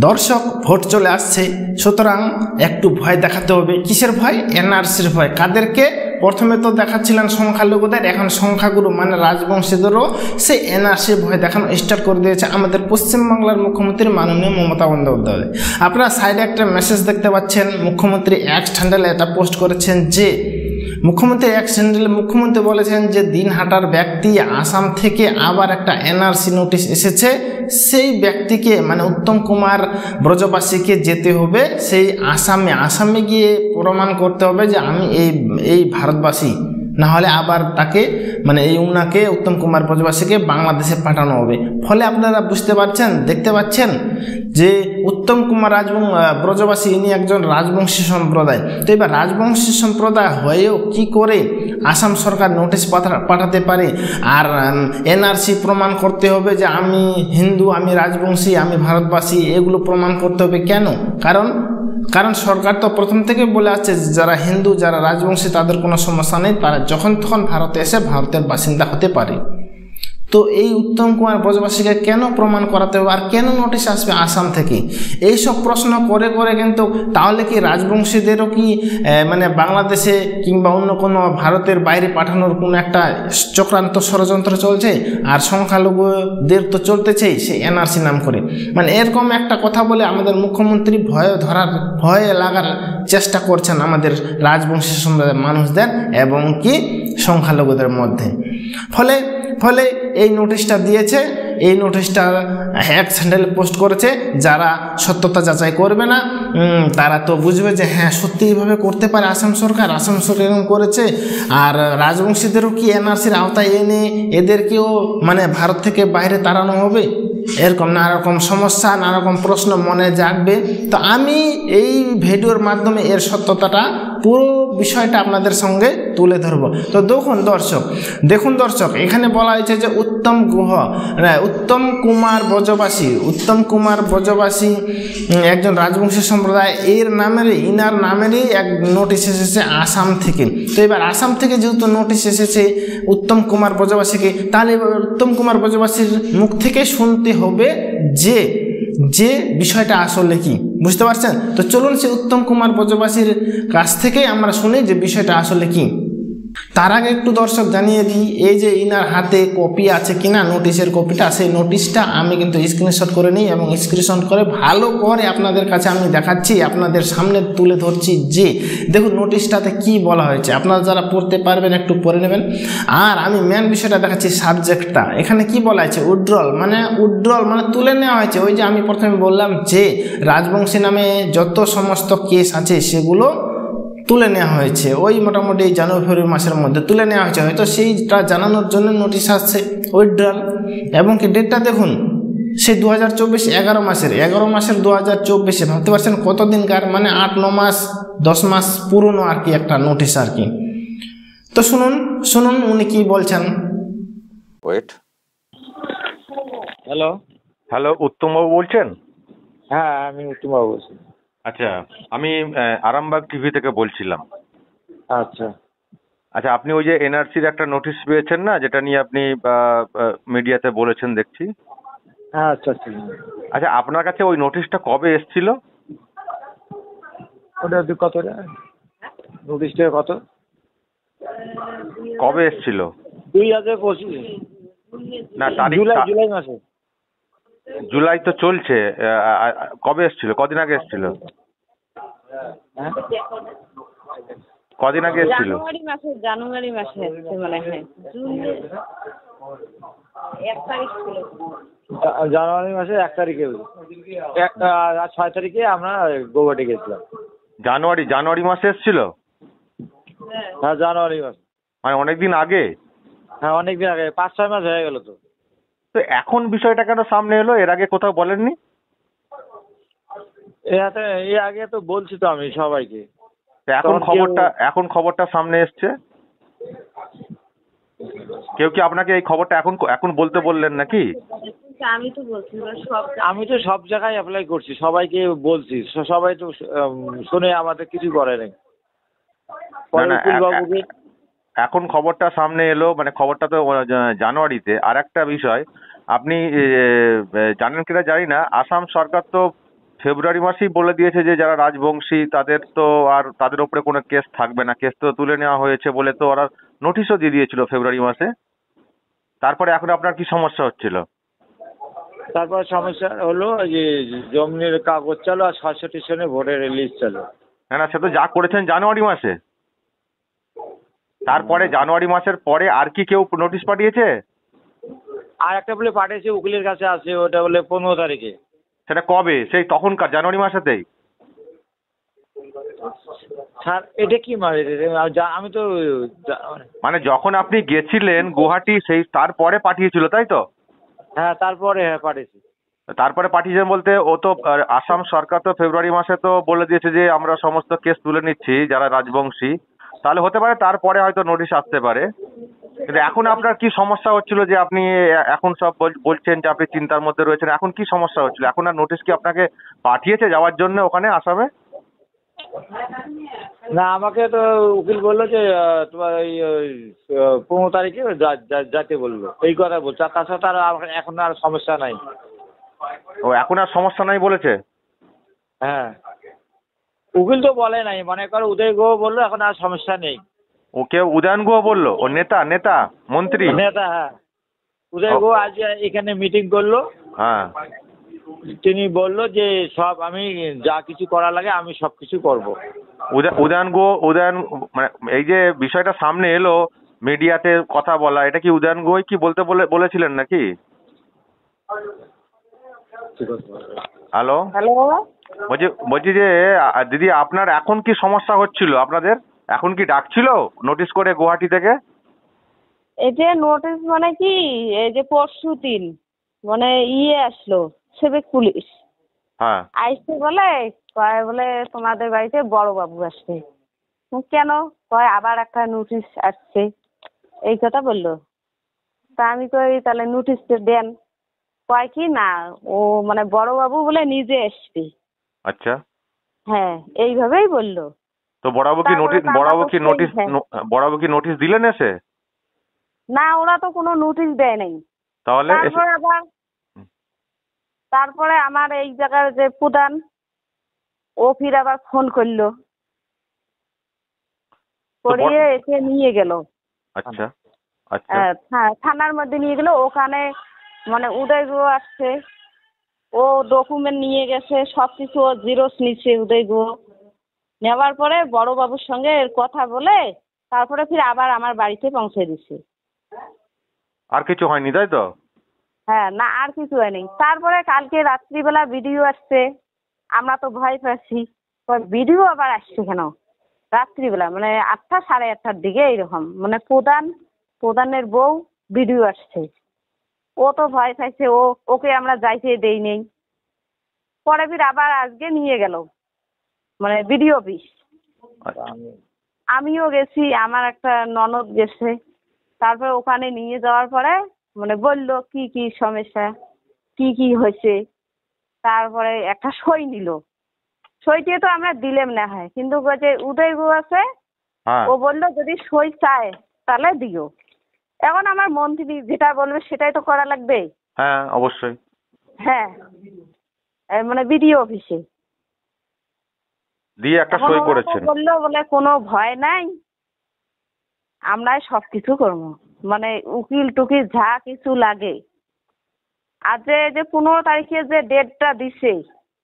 দর্শক, ভোট চলে আসছে, সুতরাং একটু ভয় দেখাতে হবে। কিসের ভয়? এনআরসির ভয়। কাদেরকে? প্রথমে তো দেখাচ্ছিলেন সংখ্যালঘুদের, এখন সংখ্যাগুরু মানে রাজবংশীদেরও সেই এনআরসির ভয় দেখানো স্টার্ট করে দিয়েছে আমাদের পশ্চিমবাংলার মুখ্যমন্ত্রী মাননীয় মমতা বন্দ্যোপাধ্যায়। আপনারা সাইডে একটা মেসেজ দেখতে পাচ্ছেন, মুখ্যমন্ত্রী এক্স হ্যান্ডেলে এটা পোস্ট করেছেন যে মুখ্যমন্ত্রী বলেছেন যে দিনহাটার ব্যক্তি আসাম থেকে আবার একটা এনআরসি নোটিশ এসেছে, সেই ব্যক্তিকে মানে উত্তম কুমার ব্রজবাসীকে যেতে হবে সেই আসামে গিয়ে প্রমাণ করতে হবে যে আমি এই ভারতবাসী, না হলে আবার তাকে মানে উনাকে উত্তম কুমার ব্রজবাসীকে বাংলাদেশে পাঠানো হবে। ফলে আপনারা বুঝতে পারছেন, দেখতে পাচ্ছেন যে উত্তম কুমার ব্রজবাসী ইনি একজন রাজবংশী সম্প্রদায়। তো এবার রাজবংশী সম্প্রদায় হয়েও কি করে আসাম সরকার নোটিশ পাঠাতে পারে? আর এনআরসি প্রমাণ করতে হবে যে আমি হিন্দু, আমি রাজবংশী, আমি ভারতবাসী, এগুলো প্রমাণ করতে হবে কেন? কারণ সরকার তো প্রথম থেকে বলে আসছে যারা হিন্দু, যারা রাজবংশী তাদের কোনো সমস্যা নেই, তারা যখন তখন ভারতে এসে ভারতের বাসিন্দা হতে পারে। তো এই উত্তম কুমার ব্রজবাসীকে কেন প্রমাণ করাতে হবে আর কেন নোটিশ আসবে আসাম থেকে? এইসব প্রশ্ন করে কিন্তু তাহলে কি রাজবংশীদেরও কি মানে বাংলাদেশে কিংবা অন্য কোনো ভারতের বাইরে পাঠানোর কোনো একটা চক্রান্ত ষড়যন্ত্র চলছে? আর সংখ্যালঘুদের তো চলতেছেই সে এনআরসি নাম করে। মানে এরকম একটা কথা বলে আমাদের মুখ্যমন্ত্রী ভয়ে লাগার চেষ্টা করছেন আমাদের রাজবংশী সম্প্রদায়ের মানুষদের এবং কি সংখ্যালঘুদের মধ্যে। ফলে এই নোটিশটা দিয়েছে, এই নোটিশটা এক্স হ্যান্ডেলে পোস্ট করেছে। যারা সত্যতা যাচাই করবে না তারা তো বুঝবে যে হ্যাঁ সত্যি এইভাবে করতে পারে আসাম সরকার এরকম করেছে। আর রাজবংশীদেরও কি এনআরসির আওতায় এনে এদেরকেও মানে ভারত থেকে বাইরে তাড়ানো হবে? এরকম নানারকম সমস্যা, নানারকম প্রশ্ন মনে জাগবে। তো আমি এই ভিডিওর মাধ্যমে এর সত্যতাটা পুরো বিষয়টা আপনাদের সঙ্গে তুলে ধরব। তো দেখুন দর্শক, এখানে বলা হয়েছে যে উত্তম কুমার ব্রজবাসী একজন রাজবংশী সম্প্রদায়, ইনার নামেরই এক নোটিশ এসেছে আসাম থেকে। তো এবার আসাম থেকে যেহেতু নোটিশ এসেছে উত্তম কুমার ব্রজবাসীকে, তাহলে এবার উত্তম কুমার ব্রজবাসীর মুখ থেকে শুনতে হবে যে বিষয়টা আসলে কি, বুঝতে পারছেন? তো চলুন সে উত্তম কুমার ব্রজবাসীর কাছ থেকে আমরা শুনি যে বিষয়টা আসলে কি। তার আগে একটু দর্শক জানিয়ে দিই, এই যে ইনার হাতে কপি আছে কিনা নোটিশের কপিটা, সেই নোটিশটা আমি কিন্তু স্ক্রিনশট করে নিই এবং স্ক্রিনশট করে ভালো করে আপনাদের কাছে আমি দেখাচ্ছি, আপনাদের সামনে তুলে ধরছি যে দেখুন নোটিশটাতে কি বলা হয়েছে। আপনারা যারা পড়তে পারবেন একটু পড়ে নেবেন। আর আমি মেন বিষয়টা দেখাচ্ছি, সাবজেক্টটা এখানে কি বলা হয়েছে, উইথড্রল মানে তুলে নেওয়া হয়েছে। ওই যে আমি প্রথমে বললাম যে রাজবংশী নামে যত সমস্ত কেস আছে সেগুলো তুলে নেওয়া হয়েছে, ওই মোটামুটি জানুয়ারি ফেব্রুয়ারি মাসের মধ্যে তুলে নেওয়া হয়েছে, হয়তো সেইটা জানানোর জন্য নোটিশ আসছে উইথড্রল। এবং কি ডেটটা দেখুন, সেই 2024 11 মাসের 2024, ভাবতে পারছেন কতদিনকার, মানে 8-9 মাস 10 মাস পুরনো আর কি একটা নোটিশ আর কি। তো শুনুন উনি কি বলছেন। ওয়েট, হ্যালো, উত্তমবাবু বলছেন? হ্যাঁ আমি উত্তমবাবু বলছি। আচ্ছা, আমি আরামবাগ টিভি থেকে বলছিলাম। আচ্ছা, আপনি ওই যে এনআরসির একটা নোটিশ পেয়েছেন না, যেটা নিয়ে আপনি মিডিয়াতে বলেছেন দেখছি। হ্যাঁ আচ্ছা। আপনার কাছে ওই নোটিশটা কবে এসেছিল? ওটা কত নোটিশটা কত, কবে এসেছিল? 2025 না, তারিখ জুলাই মাসে। জুলাই তো চলছে, কবে এসেছিল? কদিন আগে এসেছিল? কদিন আগে এসেছিল? জানুয়ারি মাসে মনে হয়, জানুয়ারি মাসের 1 তারিখে, 6 তারিখে আমরা গৌহাটি গেছিলাম। জানুয়ারি মাসে এসেছিল? হ্যাঁ জানুয়ারি মাসে, মানে অনেকদিন আগে। হ্যাঁ অনেকদিন আগে, 5-6 মাস হয়ে গেল। তো এখন বিষয়টা কেন সামনে এলো? এর আগে কোথাও বলেননি? এর আগে তো বলছি তো আমি সবাইকে। এখন খবরটা সামনে এসছে। কেউ কি আপনাকে এই খবরটা এখন বলতে বললেন নাকি? আমি তো সব জায়গায় অ্যাপ্লাই করছি, সবাইকে বলছি, সবাই তো শুনে আমাদের কিছু করে নাই। এখন খবরটা সামনে এলো, মানে খবরটা তো জানুয়ারিতে। আর একটা বিষয়, আপনি জানেন কিনা জানি না, আসাম সরকার তো ফেব্রুয়ারি মাসেই বলে দিয়েছে যে যারা রাজবংশী তাদের তো আর তাদের উপরে কোনো কেস থাকবে না, কেস তো তুলে নেওয়া হয়েছে বলে তো ওরা নোটিশও দিয়ে দিয়েছিল ফেব্রুয়ারি মাসে। তারপরে এখন আপনার কি সমস্যা হচ্ছিল? তারপর সমস্যা হলো যে জমির কাগজ চালু আর ৬৬ সনে ভোটের লিস্ট চালু। না না, সে তো যা করেছেন জানুয়ারি মাসে। তারপরে জানুয়ারি মাসের পরে আর কি কেউ নোটিশ পাঠিয়েছে? আর একটা বলে পাঠিয়েছে, উকিলের কাছে আছে, ওটা বলে ১৫ তারিখে। সেটা কবে? সেই তখনকার জানুয়ারি মাসেতেই? স্যার এটা কি মানে আমি তো মানে যখন আপনি গেছিলেন গুয়াহাটি সেই তারপরে পাঠিয়েছিল তাই তো? হ্যাঁ তারপরে হ্যাঁ পাঠিয়েছি। তারপরে পাঠিয়েছেন বলতে ও তো আসাম সরকার তো ফেব্রুয়ারি মাসে তো বলে দিয়েছে যে আমরা সমস্ত কেস তুলে নিচ্ছি যারা রাজবংশী। তাহলে হতে পারে তারপরে হয়তো নোটিশ আসতে পারে। কিন্তু এখন আপনার কি সমস্যা হচ্ছিল যে আপনি এখন সব বলছেন যে আপনি চিন্তার মধ্যে রয়েছেন, এখন কি সমস্যা হচ্ছিল? এখন আর নোটিশ কি আপনাকে পাঠিয়েছে যাওয়ার জন্য ওখানে আসামে? না আমাকে তো উকিল বললো যে তোমার এই ১৫ তারিখে যাতে বললো, এই কথা বলছে। আর তাছাড়া তার এখন আর সমস্যা নাই। ও এখন আর সমস্যা নাই বলেছে? হ্যাঁ উকিল তো বলে নাই, মনে করো উদয় গুহ বললো এখন আর সমস্যা নেই। ওকে উদয়ন গুহ বললো? ও নেতা নেতা মন্ত্রী? নেতা হ্যাঁ, উদয় গুহ আজ এখানে মিটিং করলো। হ্যাঁ তিনি বললো যে সব আমি যা কিছু করা লাগে আমি সব কিছু করবো। উদয়ন মানে এই যে বিষয়টা সামনে এলো মিডিয়াতে কথা বলা, এটা কি উদয়ন গুহই কি বলেছিলেন নাকি? হ্যালো হ্যালো, বলছি যে দিদি আপনার এখন কি সমস্যা হচ্ছিল আপনাদের? এখন কি ডাকছিল নোটিশ করে গুয়াহাটি থেকে? এই যে নোটিশ মানে কি, এই যে পরশুদিন মানে আসলো সিভিক পুলিশ হ্যাঁ আইসে বলে, কয় বলে তোমাদের বাড়িতে বড় বাবু আসবে। কেন? কয় আবার একটা নোটিশ আসছে, এই কথা বললো। তা আমি কই তাহলে নোটিশটা দেন। কয় কি না, ও মানে বড় বাবু বলে নিজে আসবে। আচ্ছা, হ্যাঁ এইভাবেই বললো। তো বড়বাবু কি নোটিশ বড়বাবু কি নোটিশ দিলেন এসে? না ওরা তো কোনো নোটিশ দেয় নাই। তাহলে তারপরে আমার এই জায়গার যে প্রধান ও ফির আবার ফোন করলো, করিয়ে এসে নিয়ে গেল। আচ্ছা আচ্ছা থানার মধ্যে নিয়ে গেল। ওখানে মানে উদয় গুহ আসছে, ও ডকুমেন্ট নিয়ে গেছে, সবকিছু ও জিরোস নিচ্ছে উদয় গুহ। নেওয়ার পরে বড় বাবুর সঙ্গে কথা বলে তারপরে ফির আবার আমার বাড়িতে পৌঁছে দিছে। আর কিছু হয়নি তাই তো? হ্যাঁ না আর কিছু হয়নি। তারপরে কালকে রাত্রিবেলা ভিডিও আসছে, আমরা তো ভয় পাচ্ছি, ভিডিও আবার আসছে কেন রাত্রিবেলা, মানে ৮টা ৮:৩০টার দিকে এইরকম, মানে প্রধানের বউ ভিডিও আসছে। ও তো ভয় পাইছে, ওকে আমরা যাইতে দেই নেই। পরে ফির আবার আজকে নিয়ে গেল মানে ভিডিও অফিস। আমিও গেছি, আমার একটা ননদ গেছে। তারপরে ওখানে নিয়ে যাওয়ার পরে মানে বললো কি কি সমস্যা, কি কি হয়েছে। তারপরে একটা সই নিল, সইটিয়ে তো আমরা দিলাম না হয়, কিন্তু যে উদয় গুহ আছে ও বললো যদি সই চায় তাহলে দিও। এখন আমার মন্ত্রী যেটা বলবে সেটাই তো করা লাগবে। হ্যাঁ অবশ্যই। হ্যাঁ মানে বিডিও অফিসে দিয়ে একটা সই করেছেন। বললো বলে কোনো ভয় নাই, আমরাই সবকিছু করবো, মানে উকিল টুকিল যা কিছু লাগে। আর যে 15 তারিখে যে ডেটটা দিছে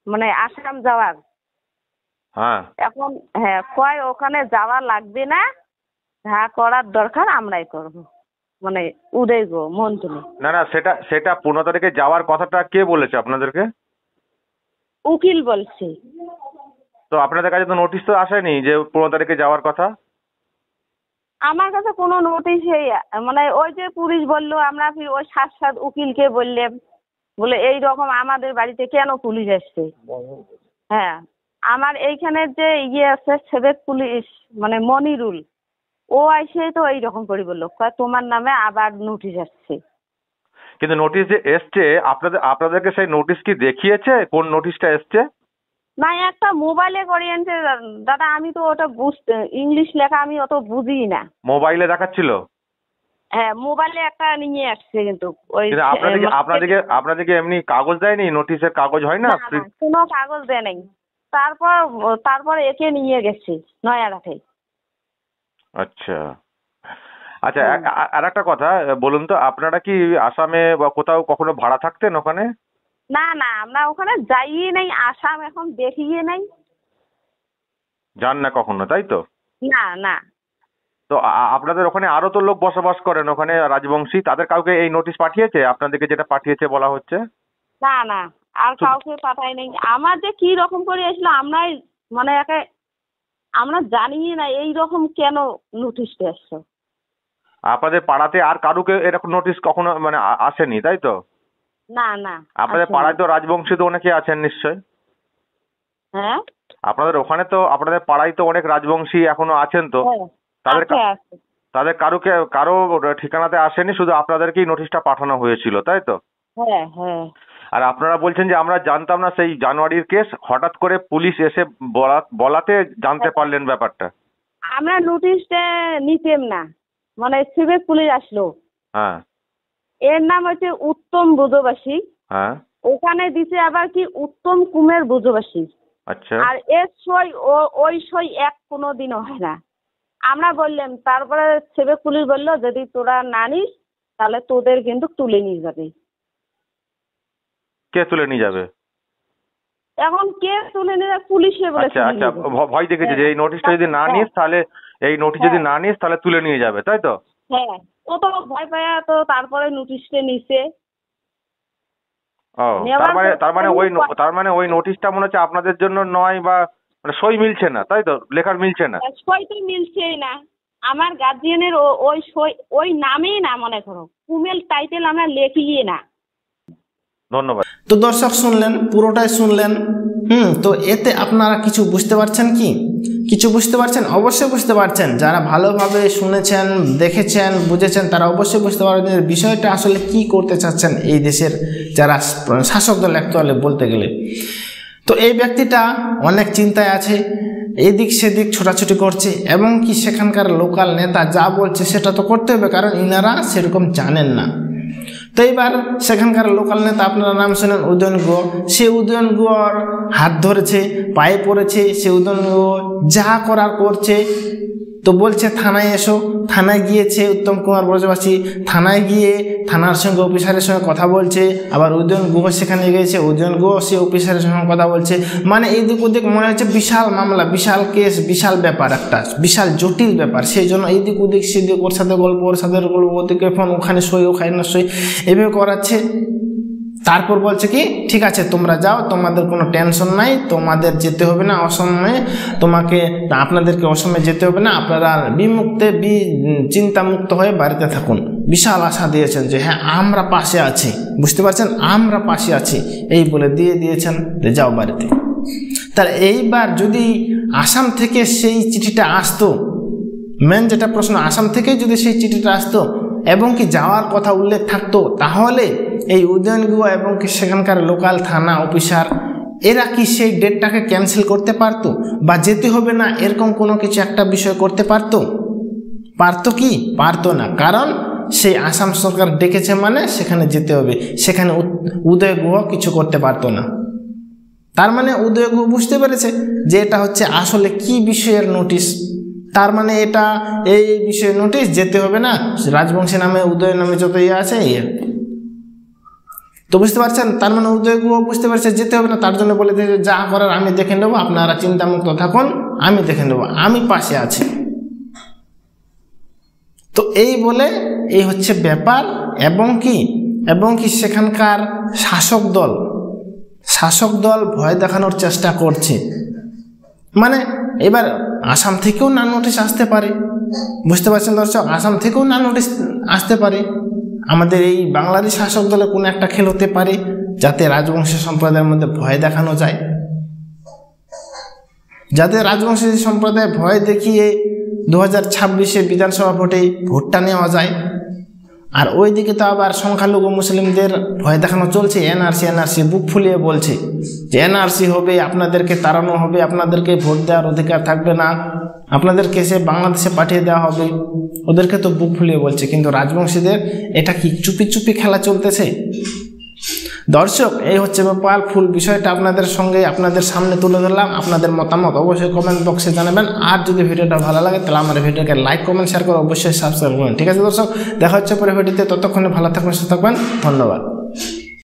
মানে আসাম যাওয়ার, এখন হ্যাঁ কয় ওখানে যাওয়া লাগবে না, যা করার দরকার আমরাই করব, মানে উদয় গো মন্ত্রী। না না, সেটা 15 তারিখে যাওয়ার কথাটা কে বলেছে আপনাদেরকে? উকিল বলছে। তো আপনাদের কাছে তো নোটিশ তো আসেনি যে 15 তারিখে যাওয়ার কথা? আমার কাছে কোনো নোটিশ মানে ওই যে পুলিশ বললো, আমরা ওই 7 উকিলকে বললাম বলে এই রকম আমাদের বাড়িতে কেন পুলিশ আসছে। হ্যাঁ আমার এইখানের যে আছে সিভিক পুলিশ মানে মনিরুল, ও আইসে তো এইরকম করে বললো, তোমার নামে আবার নোটিশ আসছে। কিন্তু নোটিশ যে এসছে আপনাদেরকে সেই নোটিশ কি দেখিয়েছে কোন নোটিশটা এসছে? না একটা মোবাইলে করে আনছে দাদা, আমি তো ওটা ইংলিশ লেখা আমি অত বুঝি না। মোবাইলে দেখাচ্ছিল? হ্যাঁ, মোবাইলে একটা নিয়ে আসছে কিন্তু ওই কিন্তু আপনাদেরকে এমনি কাগজ দেয়নি, নোটিশের কাগজ হয় না? না, না, কোনো কাগজ দেয় নাই। তারপর একে নিয়ে গেছে নয়াঘাটে। আচ্ছা আচ্ছা, আর একটা কথা বলুন তো, আপনারা কি আসামে বা কোথাও কখনো ভাড়া থাকতেন ওখানে? না, না, আমরা ওখানে যাইয়ে নাই, আসাম এখন দেখিয়ে নাই। যান না কখনো, তাই তো? না, না। তো আপনাদের ওখানে আরো তো লোক বসবাস করেন ওখানে রাজবংশী, তাদের কাউকে এই নোটিশ পাঠিয়েছে আপনাদেরকে যেটা পাঠিয়েছে বলা হচ্ছে? না, না, আর কাউকে পাঠাই নাই। আমার যে কি রকম করে আসলো মানে আমরা জানিই না এই রকম কেন নোটিশটা আসছে। আপনাদের পাড়াতে আর কারুকে এরকম নোটিশ কখনো মানে আসেনি, তাই তো? না, না। আপনাদের পাড়ায় তো রাজবংশী তো অনেকে আছেন নিশ্চয়? হ্যাঁ, আপনাদের ওখানে তো, আপনাদের পাড়ায় তো অনেক রাজবংশী এখনো আছেন তো, তাদের কারো ঠিকানাতে আসেনি, শুধু আপনাদেরকেই নোটিশটা পাঠানো হয়েছিল, তাই তো? হ্যাঁ, হ্যাঁ। আর আপনারা বলছেন যে আমরা জানতাম না, সেই জানুয়ারির কেস হঠাৎ করে পুলিশ এসে বলাতে জানতে পারলেন ব্যাপারটা। আমরা নোটিশটা নিতেম না, মানে সিভিক পুলিশ আসলো। হ্যাঁ। এর নাম হচ্ছে উত্তম ব্রজবাসী। হ্যাঁ। ওখানে দিছে আবার কি উত্তম কুমের ব্রজবাসী। আচ্ছা। আর এর সই ওই সই এক কোনোদিনও হয় না। আমরা বললাম, তারপরে সিভিক পুলিশ বললো যদি তোরা না নিস তাহলে তোদের কিন্তু তুলে নিয়ে যাবে। কে তুলে নিয়ে যাবে? এখন কে তুলে নিয়ে যাবে? পুলিশে বলেছে। আচ্ছা আচ্ছা, ভয় দেখেছে যে এই নোটিশটা যদি না নিস তাহলে, এই নোটিশ যদি না নিস তাহলে তুলে নিয়ে যাবে, তাই তো? হ্যাঁ, ও তো ভয় পায়, তো তারপরে নোটিশটা নিছে। ও, তার মানে ওই নোটিশটা মনে হচ্ছে আপনাদের জন্য নয়, বা মানে সই মিলছে না, তাই তো? লেখার মিলছে না। সই তো মিলছেই না। আমার গার্জিয়ানের ওই সই ওই নামেই না, মনে করো কুমেল টাইটেল আমরা লেখিয়ে না। ধন্যবাদ। তো দর্শক শুনলেন, পুরোটাই শুনলেন। তো এতে আপনারা কিছু বুঝতে পারছেন কি? কিছু বুঝতে পারছেন? অবশ্যই বুঝতে পারছেন। যারা ভালোভাবে শুনেছেন, দেখেছেন, বুঝেছেন তারা অবশ্যই বুঝতে পারবেন যে বিষয়টা আসলে কি করতে চাচ্ছেন এই দেশের যারা শাসক দল অ্যাকচুয়ালি বলতে গেলে। তো এই ব্যক্তিটা অনেক চিন্তায় আছে, এদিক সেদিক ছোটাছুটি করছে, এবং কি সেখানকার লোকাল নেতা যা বলছে সেটা তো করতে হবে, কারণ ইনারা সেরকম জানেন না। তো এবার সেখানকার লোকাল নেতা, আপনারা নাম শোনেন উদয়ন গুহ, সে উদয়ন গুহর হাত ধরেছে, পায়ে পড়েছে, সে উদয়ন গুহ যা করার করছে। তো বলছে থানায় এসো, থানায় গিয়েছে উত্তম কুমার ব্রজবাসী, থানায় গিয়ে থানার সঙ্গে অফিসারের সঙ্গে কথা বলছে, আবার উদয়ন গুহ সেখানে গিয়েছে, উদয়ন গুহ সে অফিসারের সঙ্গে কথা বলছে। মানে এদিক ওদিক মনে হচ্ছে বিশাল মামলা, বিশাল কেস, বিশাল ব্যাপার, একটা বিশাল জটিল ব্যাপার। সেই জন্য এইদিক ওদিক সেদিক, ওর সাথে গল্প, ওর সাথে গল্প, ওদিকে ফোন, ওখানে সই, ওখানে না সই, এভাবে করাচ্ছে। তারপর বলছে কি ঠিক আছে তোমরা যাও, তোমাদের কোনো টেনশন নাই, তোমাদের যেতে হবে না অসময়ে, আপনাদেরকে অসময়ে যেতে হবে না, আপনারা চিন্তামুক্ত হয়ে বাড়িতে থাকুন। বিশাল আশা দিয়েছেন যে হ্যাঁ আমরা পাশে আছি, বুঝতে পারছেন, আমরা পাশে আছি, এই বলে দিয়েছেন যে যাও বাড়িতে। তাহলে এইবার যদি আসাম থেকে সেই চিঠিটা আসতো, মেন যেটা প্রশ্ন, আসাম থেকে যদি সেই চিঠিটা আসতো এবং কি যাওয়ার কথা উল্লেখ থাকতো, তাহলে এই উদয়ন গুহ এবং কি সেখানকার লোকাল থানা অফিসার এরা কি সেই ডেটটাকে ক্যান্সেল করতে পারতো, বা যেতে হবে না এরকম কোনো কিছু একটা বিষয় করতে পারতো? কি পারতো না, কারণ সেই আসাম সরকার ডেকেছে মানে সেখানে যেতে হবে, সেখানে উদয় গুহ কিছু করতে পারতো না। তার মানে উদয় গুহ বুঝতে পেরেছে যে এটা হচ্ছে আসলে কি বিষয়ের নোটিশ। তার মানে এটা এই বিষয়ে নোটিশ, যেতে হবে না, রাজবংশী নামে উদয় নামে যত ইয়ে আছে তো বুঝতে পারছেন। তার মানে উদয় গুহ বুঝতে পারছে যেতে হবে না, তার জন্য বলে দিয়েছে যা করার আমি দেখে নেবো, আপনারা চিন্তামুক্ত থাকুন, আমি দেখে নেবো, আমি পাশে আছি। তো এই বলে এই হচ্ছে ব্যাপার। এবং কি সেখানকার শাসক দল ভয় দেখানোর চেষ্টা করছে। মানে এবার আসাম থেকেও না নোটিশ আসতে পারে, বুঝতে পারছেন দর্শক, আসাম থেকেও না নোটিশ আসতে পারে। আমাদের এই বাংলারই শাসক দলে কোনো একটা খেল হতে পারে যাতে রাজবংশী সম্প্রদায়ের মধ্যে ভয় দেখানো যায়, যাতে রাজবংশী সম্প্রদায় ভয় দেখিয়ে 2026 বিধানসভা ভোটটা নেওয়া যায়। আর ওইদিকে তো আবার সংখ্যালঘু মুসলিমদের ভয় দেখানো চলছে, এনআরসি বুক ফুলিয়ে বলছে যে এনআরসি হবে, আপনাদেরকে তাড়ানো হবে, আপনাদেরকে ভোট দেওয়ার অধিকার থাকবে না, আপনাদেরকে সে বাংলাদেশে পাঠিয়ে দেওয়া হবে, ওদেরকে তো বুক ফুলিয়ে বলছে। কিন্তু রাজবংশীদের এটা কি চুপি চুপি খেলা চলতেছে? দর্শক, এই হচ্ছে ব্যাপার, ফুল বিষয়টা আপনাদের সঙ্গে আপনাদের সামনে তুলে ধরলাম। আপনাদের মতামত অবশ্যই কমেন্ট বক্সে জানাবেন। আর যদি ভিডিওটা ভালো লাগে তাহলে আমার ভিডিওকে লাইক কমেন্ট শেয়ার করে অবশ্যই সাবস্ক্রাইব করুন। ঠিক আছে দর্শক, দেখা হচ্ছে পরে ভিডিওতে, ততক্ষণে ভালো থাকবেন, সুস্থ থাকবেন, ধন্যবাদ।